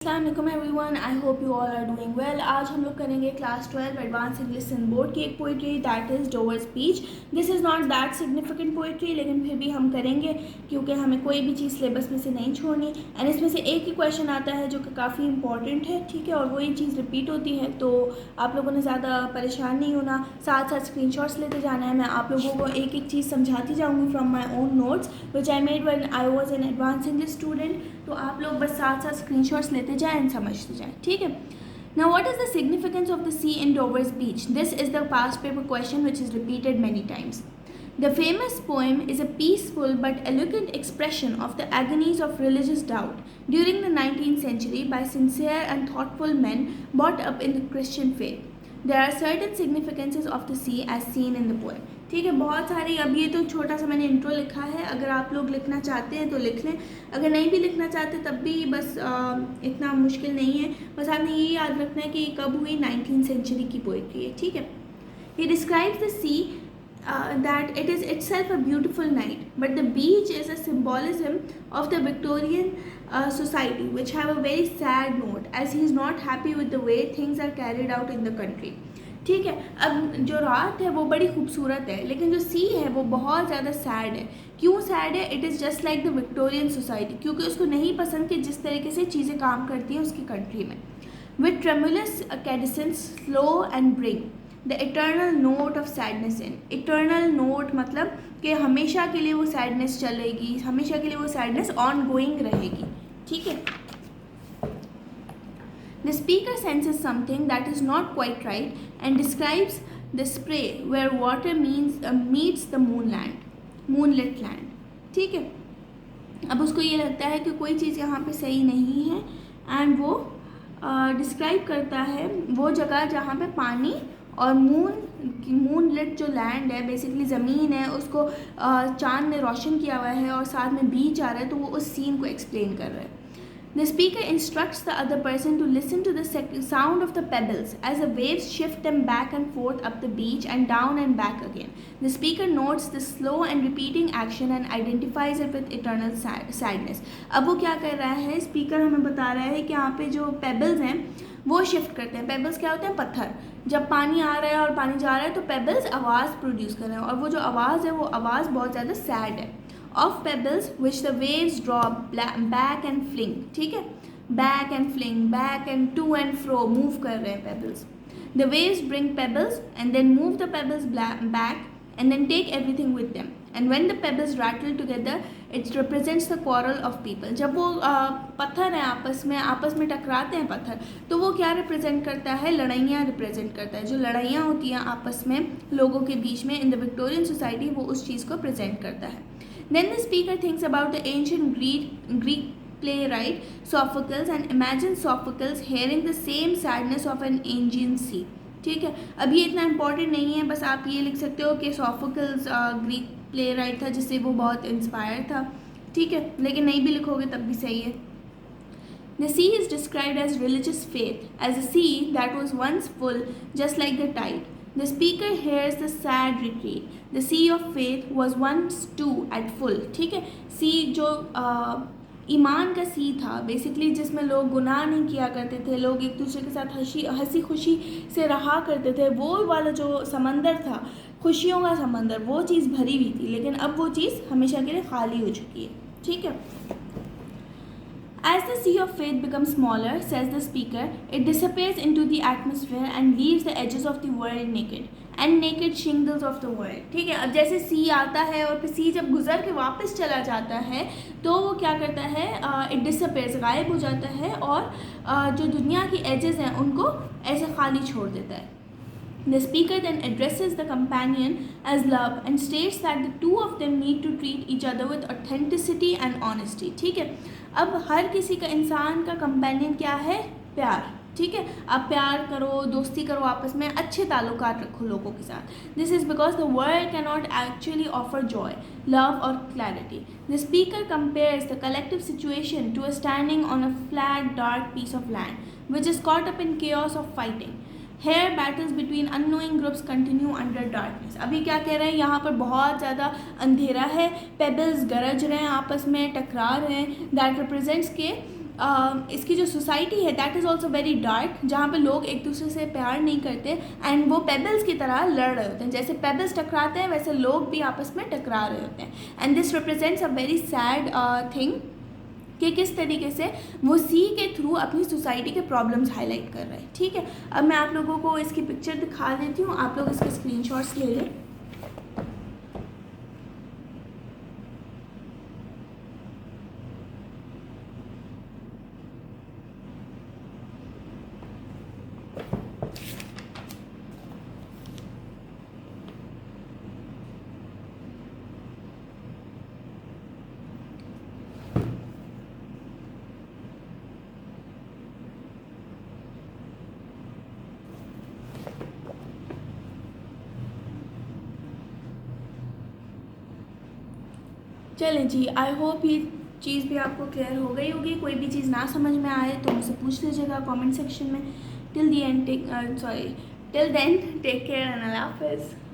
अस्सलाम everyone, I hope you all are doing well. आज हम लोग करेंगे class 12 advance English in board की एक poetry that is Dover speech. This is not that significant poetry, लेकिन फिर भी हम करेंगे क्योंकि हमें कोई भी चीज़ सिलेबस में से नहीं छोड़नी। एंड इसमें से एक ही क्वेश्चन आता है जो कि काफ़ी इंपॉर्टेंट है, ठीक है, और वही चीज़ रिपीट होती है, तो आप लोगों ने ज़्यादा परेशान नहीं होना। साथ साथ स्क्रीनशॉट्स लेते जाना है। मैं आप लोगों को एक एक चीज़ समझाती जाऊँगी from my own notes which I made when I was an advance English student. तो आप लोग बस साथ साथ स्क्रीनशॉट्स लेते जाएं एंड समझते जाएं, ठीक है। Now, what is the significance of the sea in Dover's Beach? This is the past paper question which is repeated many times. The famous poem is a peaceful but eloquent expression of the agonies of religious doubt during the 19th century by sincere and thoughtful men brought up in the Christian faith. There are certain significances of the sea as seen in the poem. ठीक है, बहुत सारी। अब ये तो छोटा सा मैंने इंट्रो लिखा है, अगर आप लोग लिखना चाहते हैं तो लिख लें, अगर नहीं भी लिखना चाहते तब भी बस इतना मुश्किल नहीं है। बस आपने ये याद रखना है कि कब हुई, 19th सेंचुरी की पोइट्री है, ठीक है। He describes the sea that it is itself a beautiful night, but the beach is a symbolism of the Victorian society, which have a very sad note, as he is not happy with the way things are carried out in the country. ठीक है, अब जो रात है वो बड़ी खूबसूरत है, लेकिन जो सी है वो बहुत ज़्यादा सैड है। क्यों सैड है? It is just like the Victorian society, क्योंकि उसको नहीं पसंद कि जिस तरीके से चीज़ें काम करती हैं उसकी कंट्री में। With tremulous cadence slow and bring the eternal note of sadness in. Eternal note मतलब कि हमेशा के लिए वो सैडनेस चलेगी, हमेशा के लिए वो सैडनेस ऑन गोइंग रहेगी, ठीक है। The speaker senses something that is not quite right and describes the spray where water meets the moonlit land. ठीक है, अब उसको ये लगता है कि कोई चीज़ यहाँ पे सही नहीं है एंड वो डिस्क्राइब करता है वो जगह जहाँ पे पानी और मूनलिट जो लैंड है, बेसिकली ज़मीन है, उसको चांद ने रोशन किया हुआ है और साथ में बीच आ रहा है, तो वो उस सीन को एक्सप्लेन कर रहा है। The speaker instructs the other person to listen to the sound of the pebbles as the waves shift them back and forth up the beach and down and back again. The speaker notes the slow and repeating action and identifies it with eternal sadness. अब वो क्या कर रहा है? Speaker हमें बता रहा है कि यहाँ पे जो पेबल्स हैं वो शिफ्ट करते हैं। पेबल्स क्या होते हैं? पत्थर। जब पानी आ रहा है और पानी जा रहा है तो पेबल्स आवाज़ प्रोड्यूस कर रहे हैं, और वो जो आवाज़ है वो आवाज़ बहुत ज़्यादा सैड है। Of pebbles which the waves drop back and fling, ठीक है, back and fling, back and to and fro move कर रहे हैं pebbles. The waves bring pebbles and then move the pebbles back and then take everything with them. And when the pebbles rattle together, it represents the quarrel of people. जब वो पत्थर हैं आपस में टकराते हैं पत्थर, तो वो क्या रिप्रेजेंट करता है? लड़ाइयाँ रिप्रेजेंट करता है। जो लड़ाइयाँ होती हैं आपस में लोगों के बीच में इन द विक्टोरियन सोसाइटी, वो उस चीज़ को प्रेजेंट करता है। Then the speaker thinks about the ancient Greek playwright Sophocles and imagines Sophocles hearing the same sadness of an Aegean sea. ठीक है, अब ये इतना इम्पोर्टेंट नहीं है, बस आप ये लिख सकते हो कि Sophocles ग्रीक प्ले राइट था जिससे वो बहुत इंस्पायर था, ठीक है, लेकिन नहीं भी लिखोगे तब भी सही है। The sea is described as religious faith, as a sea that was once full just like the tide. The speaker hears the sad retreat. The sea of faith was once too at full. ठीक है, सी जो ईमान का सी था, basically जिसमें लोग गुनाह नहीं किया करते थे, लोग एक दूसरे के साथ हंसी खुशी से रहा करते थे, वो वाला जो समंदर था, खुशियों का समंदर, वो चीज़ भरी हुई थी, लेकिन अब वो चीज़ हमेशा के लिए खाली हो चुकी है, ठीक है। As the sea of faith becomes smaller, says the speaker, it disappears into the atmosphere and leaves the edges of the world naked and naked shingles of the world. ठीक है, अब जैसे सी आता है और फिर सी जब गुजर के वापस चला जाता है तो वो क्या करता है? इट डिसअपेयर्स, गायब हो जाता है, और जो दुनिया की एजेस हैं उनको ऐसे खाली छोड़ देता है। The speaker then addresses the companion as love and states that the two of them need to treat each other with authenticity and honesty. ठीक है, अब हर किसी का, इंसान का कंपेनियन क्या है? प्यार, ठीक है। आप प्यार करो, दोस्ती करो, आपस में अच्छे ताल्लुकात रखो लोगों के साथ। This is because the world can not actually offer joy, love और clarity. The speaker compares the collective situation to a standing on a flat dark piece of land which is caught up in chaos of fighting. Here battles between unknowing groups continue under darkness. अभी क्या कह रहे हैं? यहाँ पर बहुत ज़्यादा अंधेरा है, पेबल्स गरज रहे हैं, आपस में टकरा रहे हैं, दैट रिप्रेजेंट्स के इसकी जो सोसाइटी है that is also very dark, जहाँ पे लोग एक दूसरे से प्यार नहीं करते एंड वो पेबल्स की तरह लड़ रहे होते हैं। जैसे पेबल्स टकराते हैं वैसे लोग भी आपस में टकरा रहे होते हैं। And this represents a very sad thing कि किस तरीके से वो सी के थ्रू अपनी सोसाइटी के प्रॉब्लम्स हाईलाइट कर रहे हैं। ठीक है, अब मैं आप लोगों को इसकी पिक्चर दिखा देती हूँ, आप लोग इसके स्क्रीनशॉट्स ले लें। चलें जी, आई होप ये चीज़ भी आपको क्लियर हो गई होगी। कोई भी चीज़ ना समझ में आए तो मुझसे पूछ लीजिएगा कमेंट सेक्शन में। Till then take care and Allah हाफिज़।